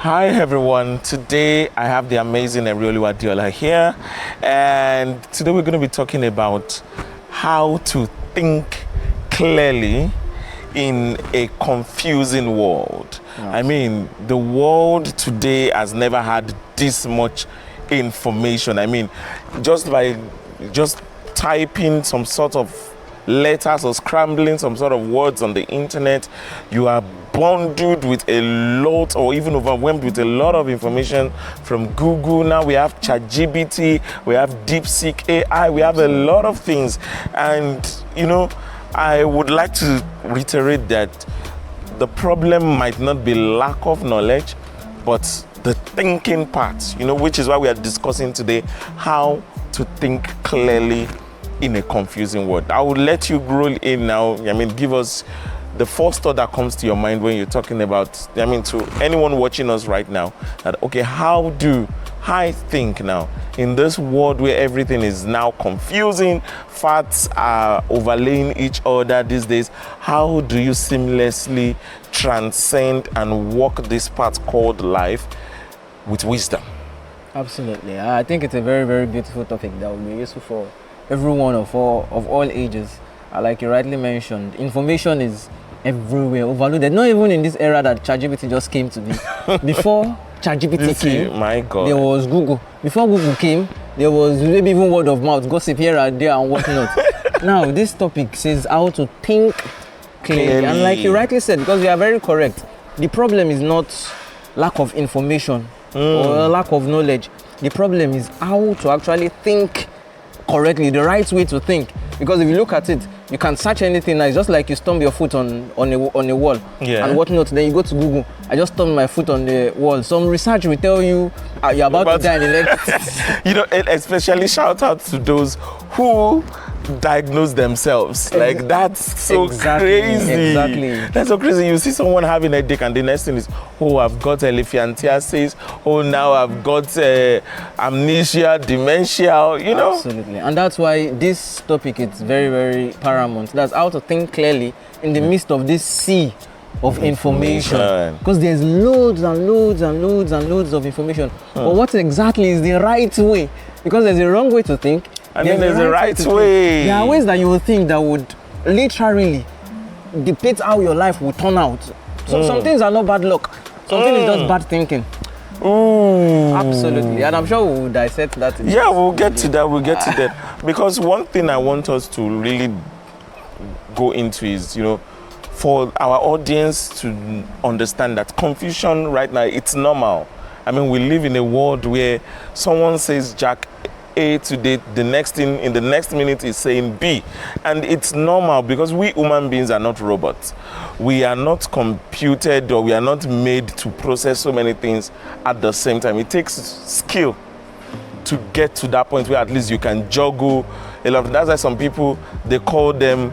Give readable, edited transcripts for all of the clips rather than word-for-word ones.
Hi everyone, today I have the amazing Erioluwa Diola here, and today we're going to be talking about how to think clearly in a confusing world. Yes. I mean, the world today has never had this much information. I mean, just by typing some sort of letters or scrambling some sort of words on the internet, you are bundled with a lot or even overwhelmed with a lot of information from Google. Now we have ChatGPT, we have DeepSeek AI, we have a lot of things. And, I would like to reiterate that the problem might not be lack of knowledge, but the thinking part, which is why we are discussing today, how to think clearly in a confusing world. I will let you roll in now. Give us the first thought that comes to your mind when you're talking about, to anyone watching us right now, that, okay, how do I think now in this world where everything is now confusing, facts are overlaying each other these days? How do you seamlessly transcend and walk this path called life with wisdom? Absolutely. I think it's a very, very beautiful topic that will be useful for everyone of all ages. Like you rightly mentioned, information is everywhere, overloaded. Not even in this era that ChatGPT just came to be. Before ChatGPT came, my God, there was Google. Before Google came, there was maybe even word of mouth, gossip here and there and whatnot. Now, this topic says how to think clearly. And like you rightly said, because you are very correct, the problem is not lack of information or lack of knowledge. The problem is how to actually think correctly, the right way to think. Because if you look at it, you can search anything now. It's just like you stomp your foot on a wall and whatnot. Then you go to Google. I just stomped my foot on the wall. Some research will tell you you're about to die in the next. Especially shout out to those who diagnose themselves. Like, that's so crazy. Exactly. That's so crazy. You see someone having a headache and the next thing is, oh, I've got elephantiasis. Oh, now I've got amnesia, dementia, Absolutely. And that's why this topic is very, very paramount. That's how to think clearly in the midst of this sea of information. Because there's loads and loads and loads and loads of information. But what exactly is the right way? Because there's a wrong way to think. And then there's a right way. There are ways that you will think that would literally depict how your life will turn out. So some things are not bad luck. Something is just bad thinking. Absolutely. And I'm sure we'll dissect that. Yeah, we'll get to that. Because one thing I want us to really go into is, for our audience to understand that confusion right now, it's normal. We live in a world where someone says Jack A today, in the next minute is saying B. And it's normal because we human beings are not robots. We are not computed, or we are not made to process so many things at the same time. It takes skill to get to that point where at least you can juggle a lot. That's why some people, they call them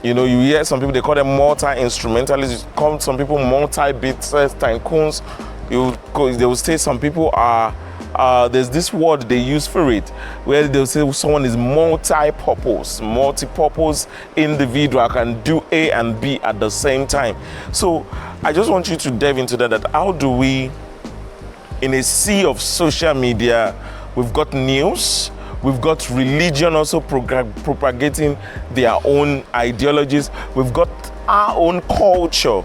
you hear some people, they call them multi-instrumentalists. Some people multi-beats, tycoons. They will say some people are, there's this word they use for it, where they'll say someone is multi-purpose individual, can do A and B at the same time. So I just want you to dive into that how do we, in a sea of social media, we've got news, we've got religion also propagating their own ideologies, we've got our own culture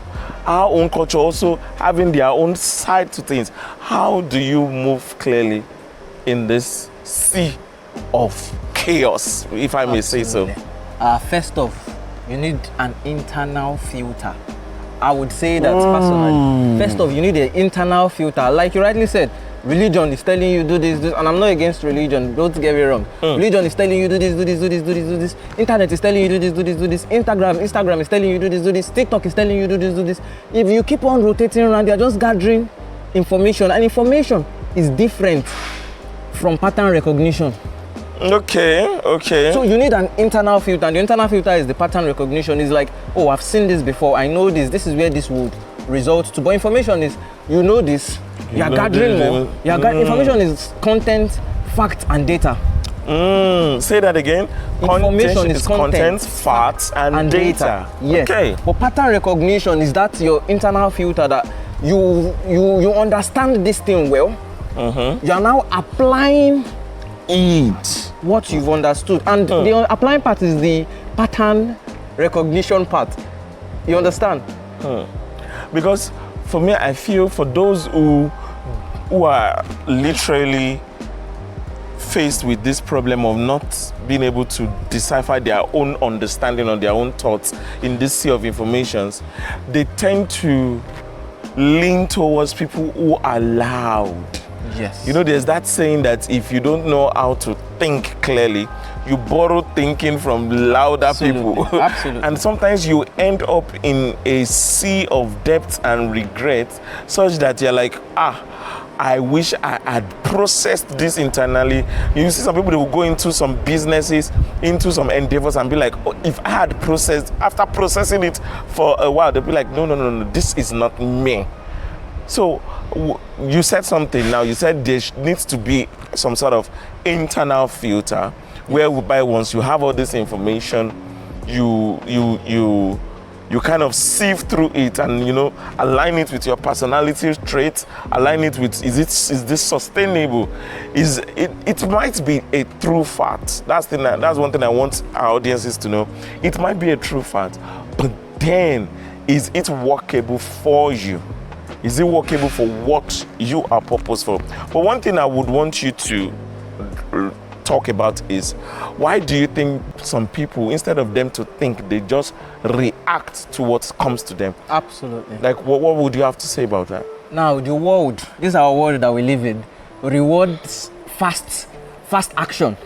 also having their own side to things. How do you move clearly in this sea of chaos, if I may say so? First off, you need an internal filter. I would say that personally. First off, you need an internal filter. Like you rightly said, religion is telling you do this, and I'm not against religion, don't get me wrong. Religion is telling you do this. Internet is telling you do this. Instagram is telling you do this. TikTok is telling you do this. If you keep on rotating around, you're just gathering information, and information is different from pattern recognition. Okay. So you need an internal filter, and the internal filter is the pattern recognition. It's like, oh, I've seen this before, I know this is where this would result to. But information is, this, you are gathering more. Information is content, fact, and data. Say that again. Information is content, facts, and data. Yes. Okay. But pattern recognition is that your internal filter that you understand this thing well. You are now applying what you've understood, and the applying part is the pattern recognition part. You understand? Because for me, I feel for those who are literally faced with this problem of not being able to decipher their own understanding or their own thoughts in this sea of informations, they tend to lean towards people who are loud. Yes. You know, there's that saying that if you don't know how to think clearly, you borrow thinking from louder people. Absolutely. And sometimes you end up in a sea of depth and regret, such that you're like, I wish I had processed this internally. You see some people, they will go into some businesses, into some endeavors and be like, oh, if I had processed, after processing it for a while, they'll be like, no, this is not me. So you said something now, you said there needs to be some sort of internal filter whereby once you have all this information, you kind of sieve through it and, you know, align it with your personality traits, align it with, is this sustainable? It might be a true fact. That's one thing I want our audiences to know. It might be a true fact, but then is it workable for you? Is it workable for what you are purposed for? But one thing I would want you to talk about is, why do you think some people, instead of them to think, they just react to what comes to them? Absolutely. Like, what would you have to say about that? Now, the world, this is our world that we live in, rewards fast action.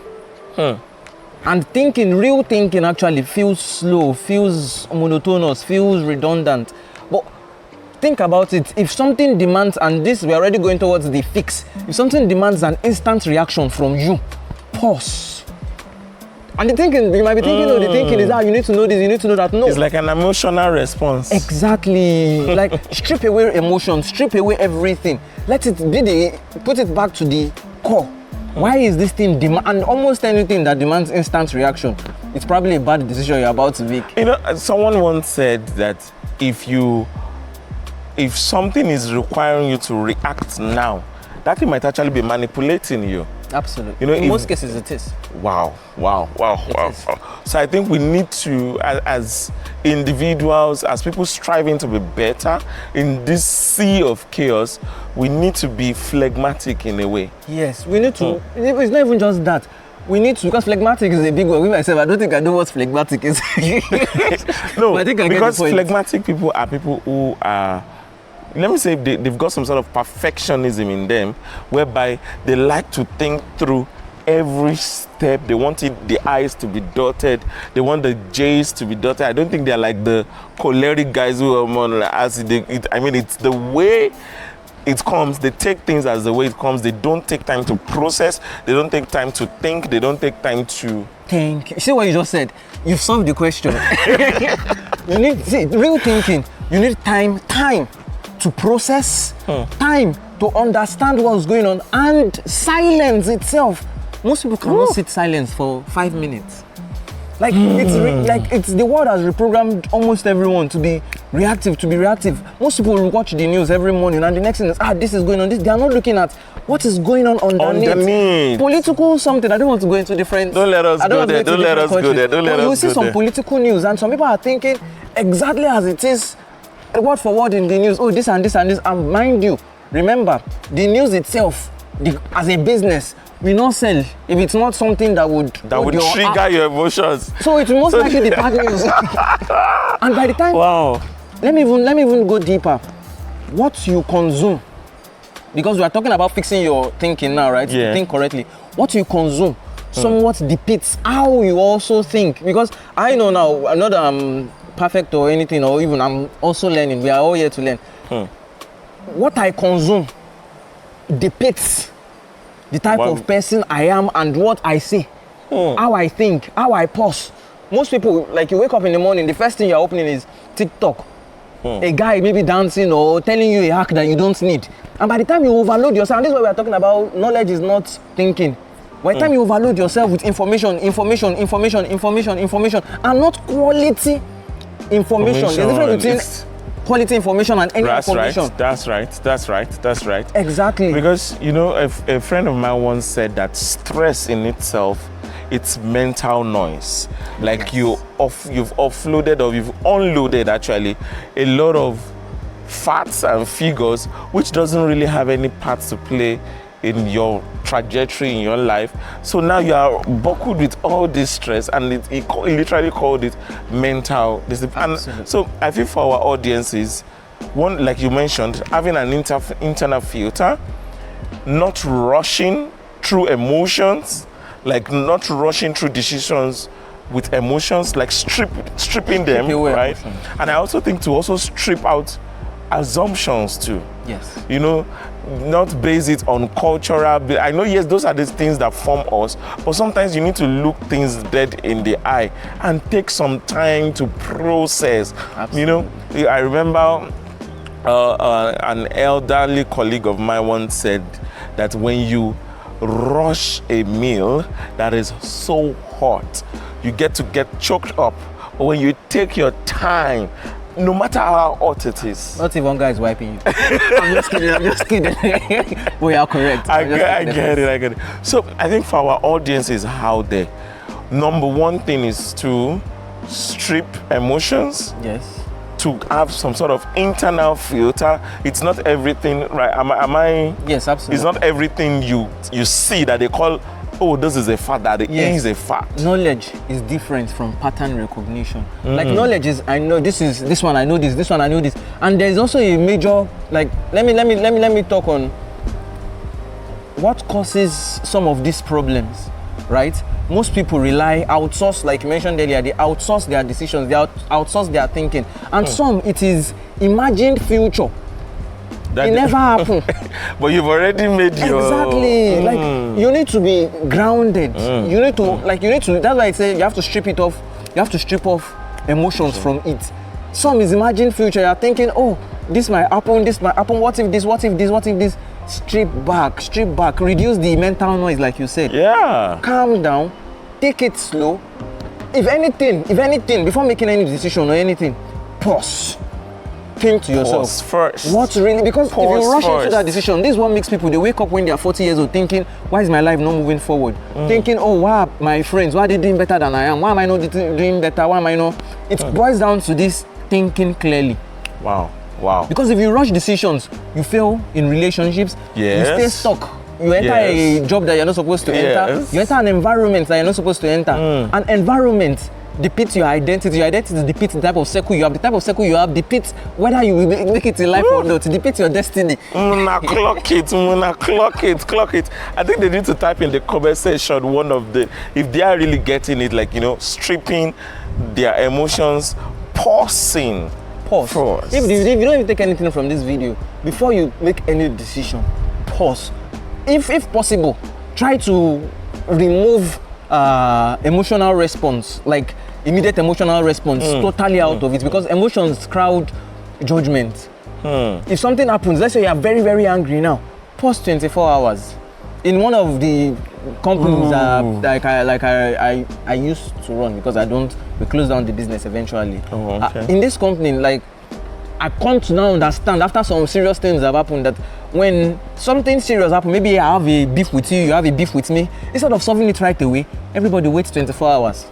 And real thinking actually feels slow, feels monotonous, feels redundant. But think about it. If something demands, and this, we're already going towards the fix, if something demands an instant reaction from you, pause. And the thinking, you might be thinking, the thinking is, you need to know this, you need to know that. No. It's like an emotional response. Exactly. Like, strip away emotion, strip away everything. Let it be put it back to the core. Why is this thing and almost anything that demands instant reaction, it's probably a bad decision you're about to make. You know, someone once said that if something is requiring you to react now, that thing might actually be manipulating you. Absolutely. You know, in most cases it is. Wow. So I think we need to, as individuals, as people striving to be better in this sea of chaos, we need to be phlegmatic in a way. Yes, we need to. It's not even just that. We need to, because phlegmatic is a big word. Me myself, I don't think I know what phlegmatic is. No, but I think I because get the point. phlegmatic people are people who are, let me say, they've got some sort of perfectionism in them, whereby they like to think through every step. They want the I's to be dotted. They want the J's to be dotted. I don't think they're like the choleric guys who are more like I mean, it's the way it comes. They take things as the way it comes. They don't take time to process. They don't take time to think. They don't take time to think. You see what you just said? You've solved the question. You need, real thinking. You need time to process, time to understand what's going on, and silence itself. Most people cannot sit silent for 5 minutes. Like it's the world has reprogrammed almost everyone to be reactive. Most people will watch the news every morning, and the next thing is, this is going on. They are not looking at what is going on underneath. Political something. I don't want to go into different. Don't let us go there. Don't let us go there. You will see some political news, and some people are thinking exactly as it is, word for word in the news. Oh, this and this and this. And mind you, remember, the news itself, as a business, will not sell if it's not something that would trigger your emotions. So it's most likely the bad news. And by the time, let me even go deeper. What you consume, because we are talking about fixing your thinking now, right? Yeah. To think correctly. What you consume somewhat depicts how you also think. Because I know now, I'm not perfect or anything, or even I'm also learning. We are all here to learn. What I consume depicts the type of person I am and what I say, how I think, how I pause. Most people, like, you wake up in the morning, the first thing you're opening is TikTok. A guy maybe dancing or telling you a hack that you don't need. And by the time you overload yourself, and this is what we are talking about, knowledge is not thinking. By the time you overload yourself with information, and not quality information. There's a difference between quality information and any That's information. right. That's right. That's right. That's right. Exactly. Because you know, a friend of mine once said that stress in itself, it's mental noise. Like you've offloaded or you've unloaded actually a lot of facts and figures which doesn't really have any part to play in your trajectory in your life. So now you are buckled with all this stress, and he literally called it mental discipline. And so I feel for our audiences, one, like you mentioned, having an internal filter, not rushing through emotions, like not rushing through decisions with emotions, like stripping them, right? Emotions. And I also think to also strip out assumptions too. Yes. You know, not base it on cultural. I know, yes, those are the things that form us, but sometimes you need to look things dead in the eye and take some time to process. Absolutely. You know, I remember an elderly colleague of mine once said that when you rush a meal that is so hot, you get choked up. But when you take your time, no matter how hot it is. Not if one guy is wiping you. I'm just kidding. But you are correct. I get it. So I think for our audiences out there, number one thing is to strip emotions. Yes. To have some sort of internal filter. It's not everything, right? Am I? Yes, absolutely. It's not everything you see that they call, oh, this is a fact, that it is a fact. Knowledge is different from pattern recognition. Like knowledge is, I know this one, I know this one, I know this. And there's also a major, like, let me talk on what causes some of these problems, right? Most people outsource, like you mentioned earlier, they outsource their decisions, they outsource their thinking. And some, it is imagined future. It never happened. But you've already made your... Exactly. Like, you need to be grounded. You need to, that's why I say you have to strip it off. You have to strip off emotions from it. Some is imagined future. You're thinking, oh, this might happen, what if this? Strip back, reduce the mental noise, like you said. Yeah. Calm down, take it slow. If anything, before making any decision or anything, pause. Think to yourself. Pause first. What's really, because if you rush first. into that decision, this is what makes people, they wake up when they are 40 years old thinking, why is my life not moving forward? Thinking, oh, why are my friends, why are they doing better than I am? Why am I not doing better? Why am I not? It boils down to this thinking clearly. Wow. Because if you rush decisions, you fail in relationships, you stay stuck. You enter a job that you're not supposed to enter. You enter an environment that you're not supposed to enter. An environment depicts your identity. Your identity depicts the type of circle you have. The type of circle you have depicts whether you will make it in life or not. It depicts your destiny. Clock it. I think they need to type in the comment section if they are really getting it, like, you know, stripping their emotions, pausing. Pause. If you don't even take anything from this video, before you make any decision, pause. If possible, try to remove emotional response, like immediate emotional response, totally out of it, because emotions crowd judgment. If something happens, let's say you are very, very angry now, pause 24 hours. In one of the companies I used to run, because we closed down the business eventually. In this company, like, I come to now understand after some serious things have happened that when something serious happens, maybe I have a beef with you have a beef with me, instead of solving it right away, everybody waits 24 hours.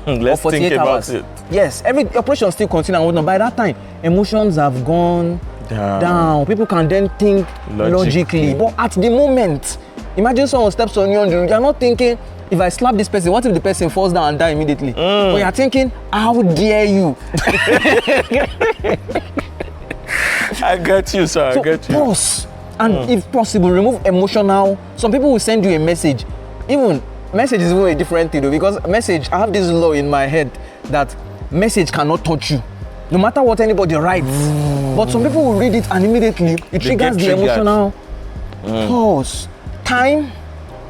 Let's or 48 think about hours. It. Yes, every operation still continues and whatnot. By that time, emotions have gone down. People can then think logically. But at the moment, imagine someone steps on you on the road, you're not thinking, if I slap this person, what if the person falls down and die immediately? But you're thinking, how dare you? I get you, sir. So pause. And if possible, remove emotional. Some people will send you a message. Even message is even a different thing though, because message, I have this law in my head that message cannot touch you, no matter what anybody writes. But some people will read it and immediately it triggers the emotional. Pause. Time,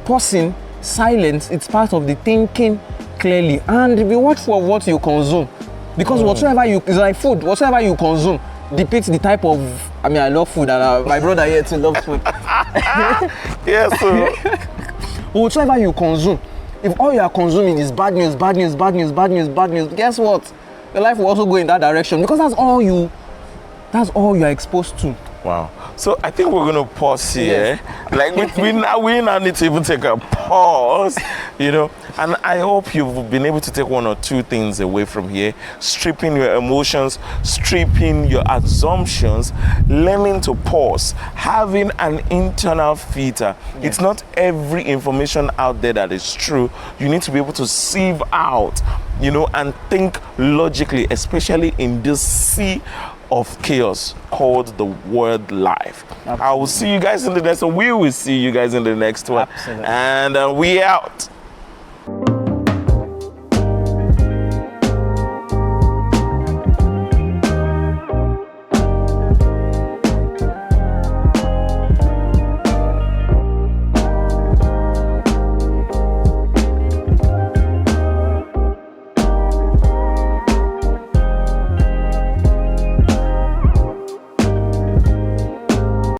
pausing, silence, it's part of the thinking clearly. And be watchful of what you consume. Because it's like food, whatsoever you consume depicts the type of, I love food, and my brother here too loves food. Yes, sir. Whatsoever you consume, if all you are consuming is bad news, guess what? Your life will also go in that direction, because that's That's all you're exposed to. Wow. So I think we're going to pause here. Like we now need to even take a pause, you know. And I hope you've been able to take one or two things away from here. Stripping your emotions, stripping your assumptions, learning to pause, having an internal filter. It's not every information out there that is true. You need to be able to sieve out, you know, and think logically, especially in this sea of chaos called the word life. Absolutely. I will see you guys in the next one. We will see you guys in the next one. Absolutely. And we out.